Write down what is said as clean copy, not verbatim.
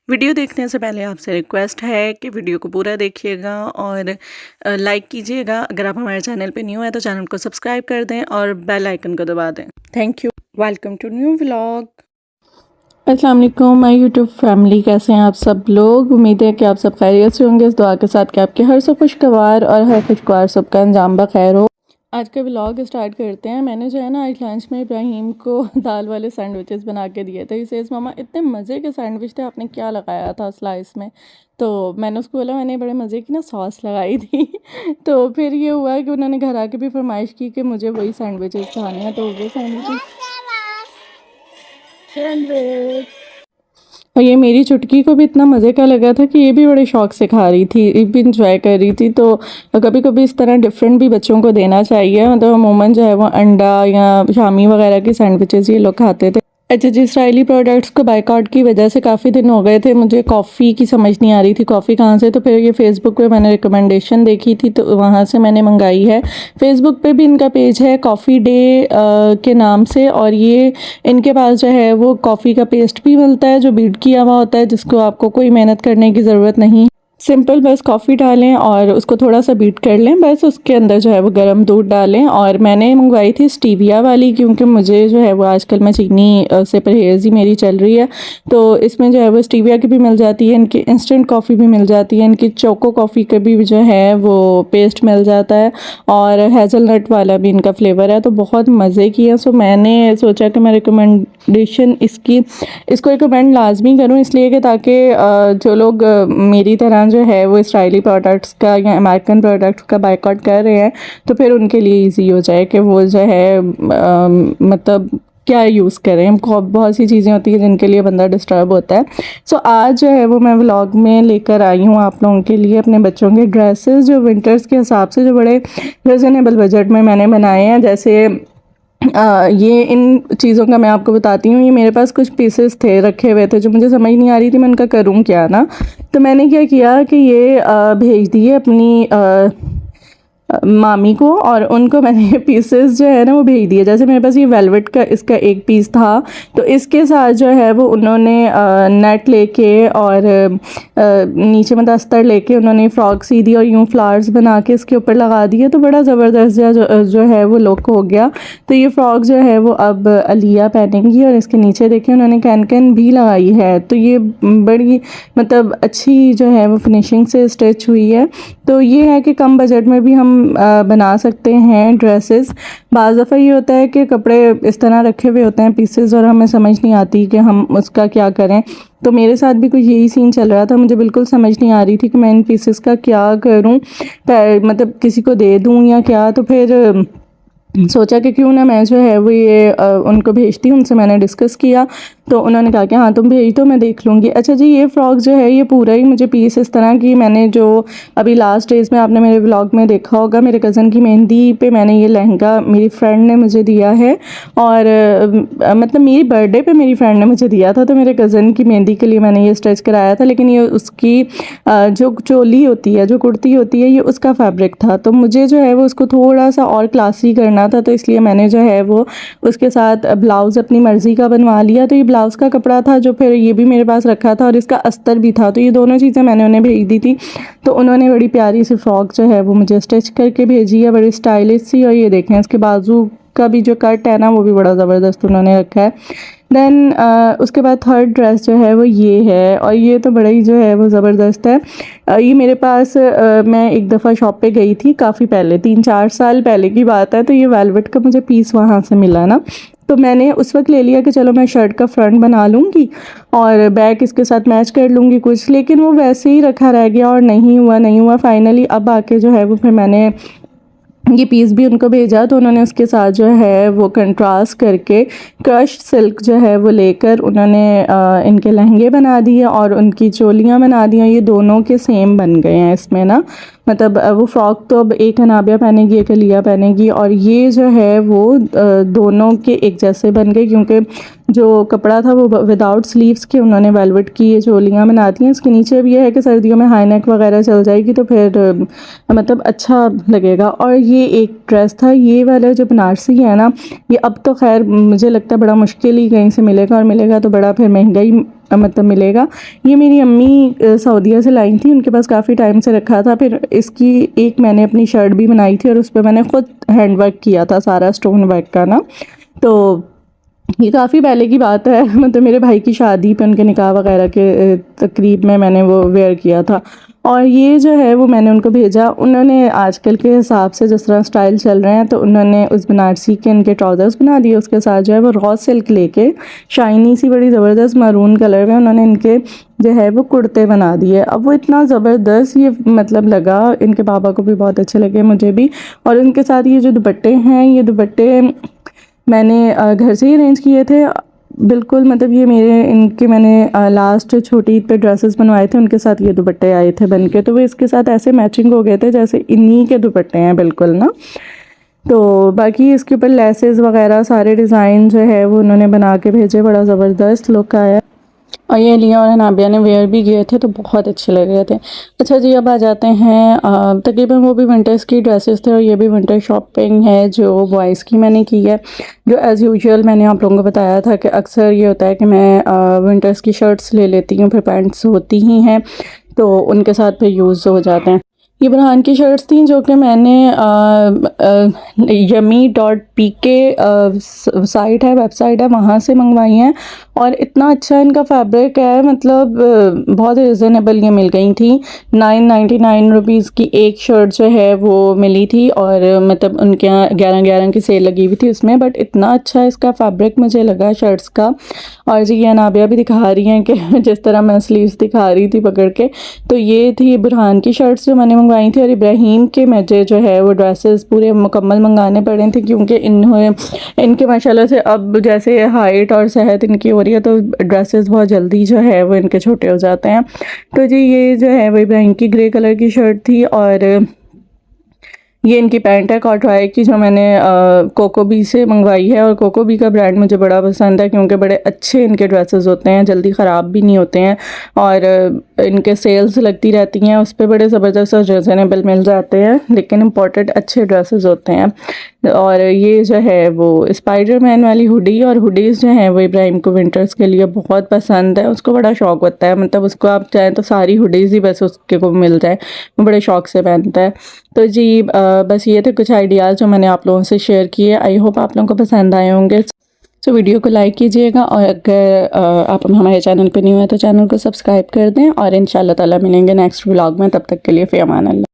Video देखने से पहले आपसे रिक्वेस्ट है कि वीडियो को पूरा देखिएगा और लाइक कीजिएगा। अगर आप हमारे चैनल पे न्यू है तो चैनल को सब्सक्राइब कर दें और बेल आइकन को दबा दें। Thank you. Welcome to new vlog. अस्सलाम वालेकुम माय यूट्यूब फैमिली, कैसे हैं आप सब लोग। उम्मीद है कि आप सब खैरियत से होंगे। इस दुआ के साथ कि आपके हर सब खुशगवार और हर खुशगवार सब का अंजाम बखैर हो। आज का व्लॉग स्टार्ट करते हैं। मैंने जो है ना आज लंच में इब्राहिम को दाल वाले सैंडविचेस बना के दिए थे। इसे मामा इतने मज़े के सैंडविच थे, आपने क्या लगाया था स्लाइस में। तो मैंने उसको बोला मैंने बड़े मज़े की ना सॉस लगाई थी तो फिर ये हुआ कि उन्होंने घर आके भी फरमाइश की कि मुझे वही सैंडविचेस खाने हैं, तो वो सैंडविच। और ये मेरी चुटकी को भी इतना मज़े का लगा था कि ये भी बड़े शौक से खा रही थी, ये भी इंजॉय कर रही थी। तो कभी कभी इस तरह डिफरेंट भी बच्चों को देना चाहिए। मतलब अमूमन जो है वो अंडा या शामी वगैरह की सैंडविचेस ये लोग खाते थे। अच्छा जी, इसराइली प्रोडक्ट्स को बाइकआउट की वजह से काफ़ी दिन हो गए थे, मुझे कॉफ़ी की समझ नहीं आ रही थी कॉफ़ी कहाँ से। तो फिर ये फेसबुक पे मैंने रिकमेंडेशन देखी थी तो वहाँ से मैंने मंगाई है। फेसबुक पे भी इनका पेज है कॉफ़ी डे के नाम से, और ये इनके पास जो है वो कॉफ़ी का पेस्ट भी मिलता है जो बीट किया हुआ होता है, जिसको आपको कोई मेहनत करने की ज़रूरत नहीं। सिंपल बस कॉफ़ी डालें और उसको थोड़ा सा बीट कर लें, बस उसके अंदर जो है वो गर्म दूध डालें। और मैंने मंगवाई थी स्टीविया वाली, क्योंकि मुझे जो है वो आजकल मैं चीनी से परहेज़ ही मेरी चल रही है। तो इसमें जो है वो स्टीविया की भी मिल जाती है, इनकी इंस्टेंट कॉफ़ी भी मिल जाती है, इनकी चोको कॉफ़ी का भी जो है वो पेस्ट मिल जाता है, और हेज़लनट वाला भी इनका फ्लेवर है। तो बहुत मज़े की है। सो मैंने सोचा कि मैं रिकमेंडेशन इसको रिकमेंड लाजमी करूँ, इसलिए कि ताकि जो लोग मेरी तरह जो है वो इसराइली प्रोडक्ट्स का या अमेरिकन प्रोडक्ट्स का बाइकआउट कर रहे हैं, तो फिर उनके लिए इजी हो जाए कि वो जो है मतलब क्या यूज़ करें। बहुत सी चीज़ें होती हैं जिनके लिए बंदा डिस्टर्ब होता है। सो आज जो है वो मैं व्लॉग में लेकर आई हूँ आप लोगों के लिए अपने बच्चों के ड्रेसेस, जो विंटर्स के हिसाब से जो बड़े रिजनेबल बजट में मैंने बनाए हैं। जैसे ये इन चीज़ों का मैं आपको बताती हूँ। ये मेरे पास कुछ पीसेस थे रखे हुए थे जो मुझे समझ नहीं आ रही थी मैं उनका करूँ क्या ना। तो मैंने क्या किया कि ये भेज दिए अपनी मामी को, और उनको मैंने पीसेस जो है ना वो भेज दिए। जैसे मेरे पास ये वेलवेट का इसका एक पीस था, तो इसके साथ जो है वो उन्होंने नेट लेके और नीचे मतलब अस्तर लेके उन्होंने फ्रॉक सी दी और यूँ फ्लावर्स बना के इसके ऊपर लगा दिए। तो बड़ा ज़बरदस्त जो है वो लुक हो गया। तो ये फ्रॉक जो है वो अब अलिया पहनेंगी, और इसके नीचे देखिए उन्होंने कैन कैन भी लगाई है। तो ये बड़ी मतलब अच्छी जो है वो फिनिशिंग से स्टिच हुई है। तो ये है कि कम बजट में भी हम बना सकते हैं ड्रेसेस। बाज़ दफ़ा ये होता है कि कपड़े इस तरह रखे हुए होते हैं पीसेस, और हमें समझ नहीं आती कि हम उसका क्या करें। तो मेरे साथ भी कुछ यही सीन चल रहा था, मुझे बिल्कुल समझ नहीं आ रही थी कि मैं इन पीसेस का क्या करूं, मतलब किसी को दे दूं या क्या। तो फिर सोचा कि क्यों ना मैं जो है वो ये उनको भेजती हूँ। उनसे मैंने डिस्कस किया तो उन्होंने कहा कि हाँ तुम भेज दो, मैं देख लूँगी। अच्छा जी, ये फ़्रॉक जो है ये पूरा ही मुझे पीस इस तरह की, मैंने जो अभी लास्ट डेज़ में आपने मेरे व्लॉग में देखा होगा, मेरे कज़न की मेहंदी पे मैंने ये लहंगा मेरी फ्रेंड ने मुझे दिया है। और मतलब मेरी बर्थडे पे मेरी फ्रेंड ने मुझे दिया था, तो मेरे कज़न की मेहंदी के लिए मैंने ये स्टिच कराया था। लेकिन ये उसकी जो चोली होती है, जो कुर्ती होती है, ये उसका फैब्रिक था। तो मुझे जो है वो उसको थोड़ा सा और क्लासी करना था, तो इसलिए मैंने जो है वो उसके साथ ब्लाउज़ अपनी मर्ज़ी का बनवा लिया। तो ये ब्लाउज़ का कपड़ा था जो फिर ये भी मेरे पास रखा था, और इसका अस्तर भी था। तो ये दोनों चीज़ें मैंने उन्हें भेज दी थी। तो उन्होंने बड़ी प्यारी सी फ़्रॉक जो है वो मुझे स्टिच करके भेजी है, बड़ी स्टाइलिश सी। और ये देखें इसके बाजू का भी जो कट है ना वो भी बड़ा ज़बरदस्त उन्होंने रखा है। देन उसके बाद थर्ड ड्रेस जो है वो ये है, और ये तो बड़ा ही जो है वो ज़बरदस्त है। ये मेरे पास मैं एक दफ़ा शॉप पे गई थी काफ़ी पहले, 3-4 साल पहले की बात है। तो ये वेलवेट का मुझे पीस वहाँ से मिला ना, तो मैंने उस वक्त ले लिया कि चलो मैं शर्ट का फ्रंट बना लूँगी और बैक इसके साथ मैच कर लूँगी कुछ। लेकिन वो वैसे ही रखा रह गया और नहीं हुआ फाइनली। अब आके जो है वो फिर मैंने ये पीस भी उनको भेजा, तो उन्होंने उसके साथ जो है वो कंट्रास्ट करके क्रश सिल्क जो है वो लेकर उन्होंने इनके लहंगे बना दिए और उनकी चोलियाँ बना दी। ये दोनों के सेम बन गए हैं इसमें ना, मतलब वो फ़्रॉक तो अब एक अनाबिया पहनेगी एक अलिया पहनेगी, और ये जो है वो दोनों के एक जैसे बन गए, क्योंकि जो कपड़ा था वो विदाउट स्लीव्स के उन्होंने वेलवेट की ये चोलियाँ बना दी हैं। इसके नीचे भी ये है कि सर्दियों में हाई नेक वगैरह चल जाएगी तो फिर मतलब अच्छा लगेगा। और ये एक ड्रेस था, ये वाला जो बनारसी है ना, ये अब तो खैर मुझे लगता है बड़ा मुश्किल ही कहीं से मिलेगा, और मिलेगा तो बड़ा फिर महंगा ही मतलब मिलेगा। ये मेरी अम्मी सऊदीया से लाई थी, उनके पास काफ़ी टाइम से रखा था। फिर इसकी एक मैंने अपनी शर्ट भी बनाई थी और उस पर मैंने ख़ुद हैंड वर्क किया था सारा स्टोन वर्क का ना। तो ये काफ़ी पहले की बात है, मतलब मेरे भाई की शादी पे उनके निकाह वगैरह के तकरीब में मैंने वो वेयर किया था। और ये जो है वो मैंने उनको भेजा, उन्होंने आजकल के हिसाब से जिस तरह स्टाइल चल रहे हैं तो उन्होंने उस बनारसी के इनके ट्राउज़र्स बना दिए, उसके साथ जो है वो रॉ सिल्क लेके शाइनी सी बड़ी ज़बरदस्त मरून कलर में उन्होंने इनके जो है वो कुर्ते बना दिए। अब वो इतना ज़बरदस्त ये मतलब लगा, इनके पापा को भी बहुत अच्छे लगे, मुझे भी। और उनके साथ ये जो दुपट्टे हैं, ये दुपट्टे मैंने घर से ही अरेंज किए थे बिल्कुल। मतलब ये मेरे इनके मैंने लास्ट छोटी ईद पे ड्रेसेस बनवाए थे, उनके साथ ये दुपट्टे आए थे बन के, तो वो इसके साथ ऐसे मैचिंग हो गए थे जैसे इन्हीं के दुपट्टे हैं बिल्कुल ना। तो बाकी इसके ऊपर लेसेस वगैरह सारे डिज़ाइन जो है वो उन्होंने बना के भेजे, बड़ा ज़बरदस्त लुक आया। और ये लिया और नाबिया ने वेयर भी किए थे तो बहुत अच्छे लग रहे थे। अच्छा जी, अब आ जाते हैं तकरीबन वो भी विंटर्स की ड्रेसेस थे और ये भी विंटर शॉपिंग है जो बॉयज़ की मैंने की है। जो एज़ यूजुअल मैंने आप लोगों को बताया था कि अक्सर ये होता है कि मैं विंटर्स की शर्ट्स ले लेती हूँ, फिर पैंट्स होती ही हैं तो उनके साथ फिर यूज़ हो जाते हैं। ये बुरहान की शर्ट्स थी जो कि मैंने yummy.pk साइट है, वेबसाइट है, वहाँ से मंगवाई हैं। और इतना अच्छा इनका फैब्रिक है, मतलब बहुत रिजनेबल ये मिल गई थी। 999 रुपीज़ की एक शर्ट जो है वो मिली थी और मतलब उनके यहाँ 11 की सेल लगी हुई थी उसमें। बट इतना अच्छा इसका फैब्रिक मुझे लगा शर्ट्स का। और जी ये नाबिया भी दिखा रही हैं कि जिस तरह मैं स्लीव्स दिखा रही थी पकड़ के, तो ये थी बुरहान की शर्ट्स जो मैंने मंगवाई थी। और इब्राहीम के मुझे जो है वो ड्रेसेस पूरे मुकम्मल मंगाने पड़े थे क्योंकि इनके माशाल्लाह से अब जैसे हाइट और सेहत इनकी हो रही है तो ड्रेसेस बहुत जल्दी जो है वो इनके छोटे हो जाते हैं। तो जी ये जो है वो इब्राहीम की ग्रे कलर की शर्ट थी और ये इनकी पैंट है कॉटराय की जो मैंने कोकोबी से मंगवाई है। और कोकोबी का ब्रांड मुझे बड़ा पसंद है क्योंकि बड़े अच्छे इनके ड्रेसेस होते हैं, जल्दी ख़राब भी नहीं होते हैं और इनके सेल्स लगती रहती हैं, उस पर बड़े ज़बरदस्त और रिजनेबल मिल जाते हैं, लेकिन इम्पोर्टेड अच्छे ड्रेसेस होते हैं। और ये जो है वो स्पाइडरमैन वाली हुडी और हुडीज़ जो हैं वो इब्राहिम को विंटर्स के लिए बहुत पसंद है, उसको बड़ा शौक़ होता है, मतलब उसको आप चाहें तो सारी हुडीज़ ही बस उसके को मिल जाए, वो बड़े शौक़ से पहनता है। तो जी बस ये थे कुछ आइडियाज़ जो मैंने आप लोगों से शेयर किए। आई होप आप लोगों को पसंद आए होंगे। तो वीडियो को लाइक कीजिएगा और अगर आप हमारे चैनल पर न्यू है तो चैनल को सब्सक्राइब कर दें और इंशाल्लाह ताला मिलेंगे नेक्स्ट व्लॉग में। तब तक के लिए फ़ी अमान अल्लाह।